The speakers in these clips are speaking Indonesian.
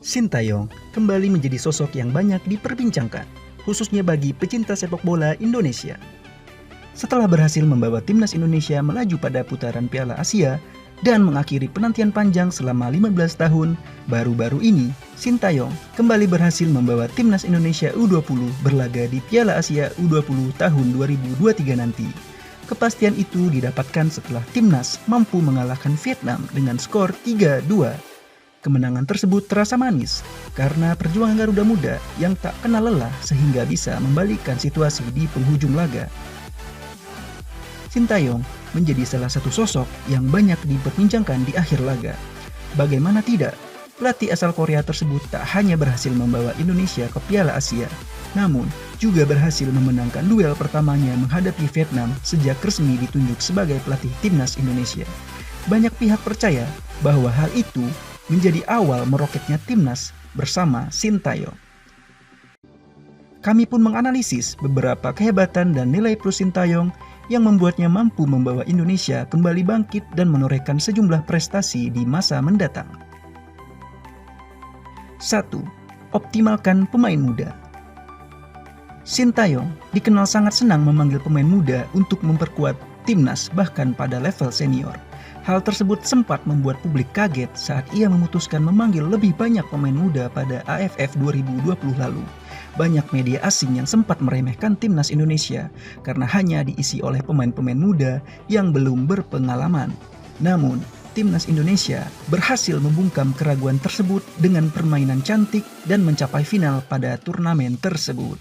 Sintayong kembali menjadi sosok yang banyak diperbincangkan, khususnya bagi pecinta sepak bola Indonesia. Setelah berhasil membawa timnas Indonesia melaju pada putaran Piala Asia dan mengakhiri penantian panjang selama 15 tahun, baru-baru ini Sintayong kembali berhasil membawa timnas Indonesia U20 berlaga di Piala Asia U20 tahun 2023 nanti. Kepastian itu didapatkan setelah timnas mampu mengalahkan Vietnam dengan skor 3-2. Kemenangan tersebut terasa manis karena perjuangan Garuda Muda yang tak kenal lelah sehingga bisa membalikkan situasi di penghujung laga. Sintayong menjadi salah satu sosok yang banyak diperbincangkan di akhir laga. Bagaimana tidak, pelatih asal Korea tersebut tak hanya berhasil membawa Indonesia ke Piala Asia, namun juga berhasil memenangkan duel pertamanya menghadapi Vietnam sejak resmi ditunjuk sebagai pelatih timnas Indonesia. Banyak pihak percaya bahwa hal itu menjadi awal meroketnya timnas bersama Sintayong. Kami pun menganalisis beberapa kehebatan dan nilai plus Sintayong yang membuatnya mampu membawa Indonesia kembali bangkit dan menorehkan sejumlah prestasi di masa mendatang. 1. Optimalkan pemain muda. Sintayong dikenal sangat senang memanggil pemain muda untuk memperkuat timnas bahkan pada level senior. Hal tersebut sempat membuat publik kaget saat ia memutuskan memanggil lebih banyak pemain muda pada AFF 2020 lalu. Banyak media asing yang sempat meremehkan timnas Indonesia karena hanya diisi oleh pemain-pemain muda yang belum berpengalaman. Namun, timnas Indonesia berhasil membungkam keraguan tersebut dengan permainan cantik dan mencapai final pada turnamen tersebut.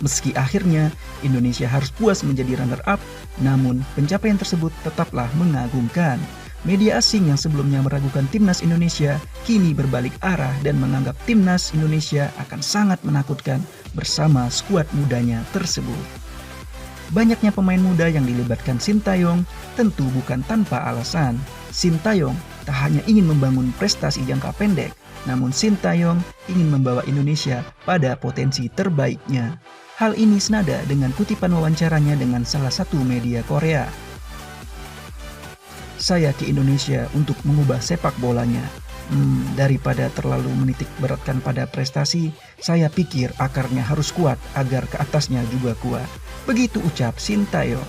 Meski akhirnya Indonesia harus puas menjadi runner-up, namun pencapaian tersebut tetaplah mengagumkan. Media asing yang sebelumnya meragukan timnas Indonesia kini berbalik arah dan menganggap timnas Indonesia akan sangat menakutkan bersama skuad mudanya tersebut. Banyaknya pemain muda yang dilibatkan Sintayong tentu bukan tanpa alasan. Sintayong tak hanya ingin membangun prestasi jangka pendek, namun Sintayong ingin membawa Indonesia pada potensi terbaiknya. Hal ini senada dengan kutipan wawancaranya dengan salah satu media Korea. Saya ke Indonesia untuk mengubah sepak bolanya. Daripada terlalu menitik beratkan pada prestasi, saya pikir akarnya harus kuat agar ke atasnya juga kuat. Begitu ucap Sintayong.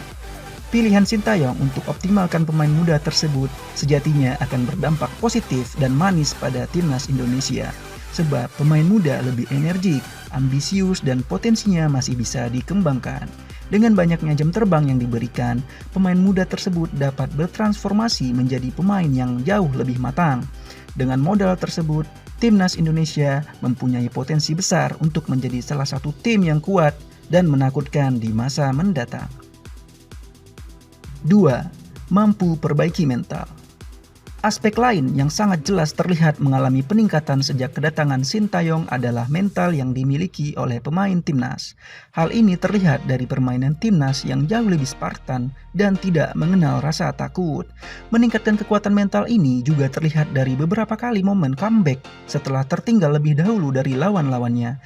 Pilihan Sintayong untuk optimalkan pemain muda tersebut sejatinya akan berdampak positif dan manis pada timnas Indonesia. Sebab pemain muda lebih energik, ambisius, dan potensinya masih bisa dikembangkan. Dengan banyaknya jam terbang yang diberikan, pemain muda tersebut dapat bertransformasi menjadi pemain yang jauh lebih matang. Dengan modal tersebut, timnas Indonesia mempunyai potensi besar untuk menjadi salah satu tim yang kuat dan menakutkan di masa mendatang. 2. Mampu perbaiki mental. Aspek lain yang sangat jelas terlihat mengalami peningkatan sejak kedatangan Sintayong adalah mental yang dimiliki oleh pemain timnas. Hal ini terlihat dari permainan timnas yang jauh lebih Spartan dan tidak mengenal rasa takut. Meningkatkan kekuatan mental ini juga terlihat dari beberapa kali momen comeback setelah tertinggal lebih dahulu dari lawan-lawannya.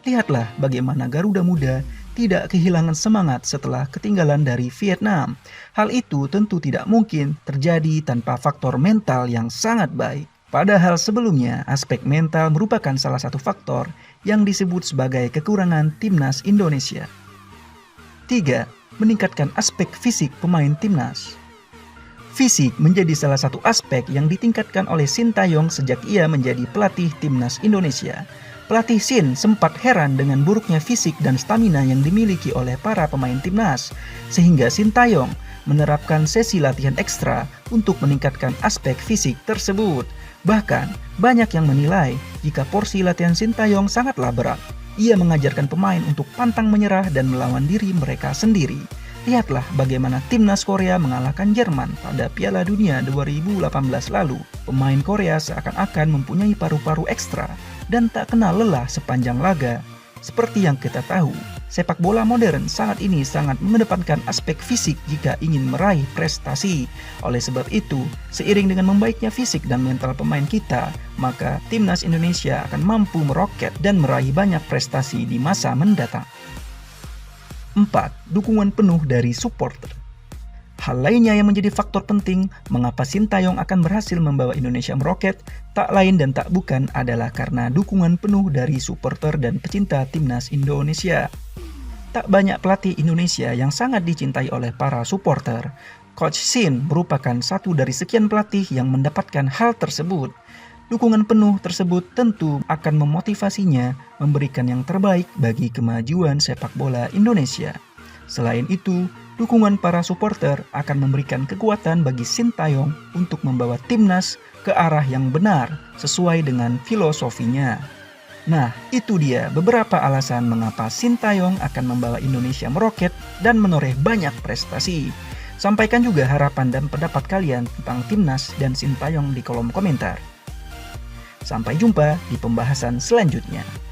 Lihatlah bagaimana Garuda Muda tidak kehilangan semangat setelah ketinggalan dari Vietnam. Hal itu tentu tidak mungkin terjadi tanpa faktor mental yang sangat baik. Padahal sebelumnya aspek mental merupakan salah satu faktor yang disebut sebagai kekurangan timnas Indonesia. 3. Meningkatkan aspek fisik pemain timnas. Fisik menjadi salah satu aspek yang ditingkatkan oleh Sintayong sejak ia menjadi pelatih timnas Indonesia. Pelatih Sin sempat heran dengan buruknya fisik dan stamina yang dimiliki oleh para pemain timnas, sehingga Sintayong menerapkan sesi latihan ekstra untuk meningkatkan aspek fisik tersebut. Bahkan, banyak yang menilai jika porsi latihan Sintayong sangatlah berat. Ia mengajarkan pemain untuk pantang menyerah dan melawan diri mereka sendiri. Lihatlah bagaimana timnas Korea mengalahkan Jerman pada Piala Dunia 2018 lalu. Pemain Korea seakan-akan mempunyai paru-paru ekstra dan tak kenal lelah sepanjang laga. Seperti yang kita tahu, sepak bola modern sangat mengedepankan aspek fisik jika ingin meraih prestasi. Oleh sebab itu, seiring dengan membaiknya fisik dan mental pemain kita, maka timnas Indonesia akan mampu meroket dan meraih banyak prestasi di masa mendatang. 4. Dukungan penuh dari supporter. Hal lainnya yang menjadi faktor penting mengapa Sintayong akan berhasil membawa Indonesia meroket tak lain dan tak bukan adalah karena dukungan penuh dari supporter dan pecinta timnas Indonesia. Tak banyak pelatih Indonesia yang sangat dicintai oleh para supporter. Coach Shin merupakan satu dari sekian pelatih yang mendapatkan hal tersebut. Dukungan penuh tersebut tentu akan memotivasinya memberikan yang terbaik bagi kemajuan sepak bola Indonesia. Selain itu, dukungan para supporter akan memberikan kekuatan bagi Sintayong untuk membawa timnas ke arah yang benar sesuai dengan filosofinya. Nah, itu dia beberapa alasan mengapa Sintayong akan membawa Indonesia meroket dan menoreh banyak prestasi. Sampaikan juga harapan dan pendapat kalian tentang timnas dan Sintayong di kolom komentar. Sampai jumpa di pembahasan selanjutnya.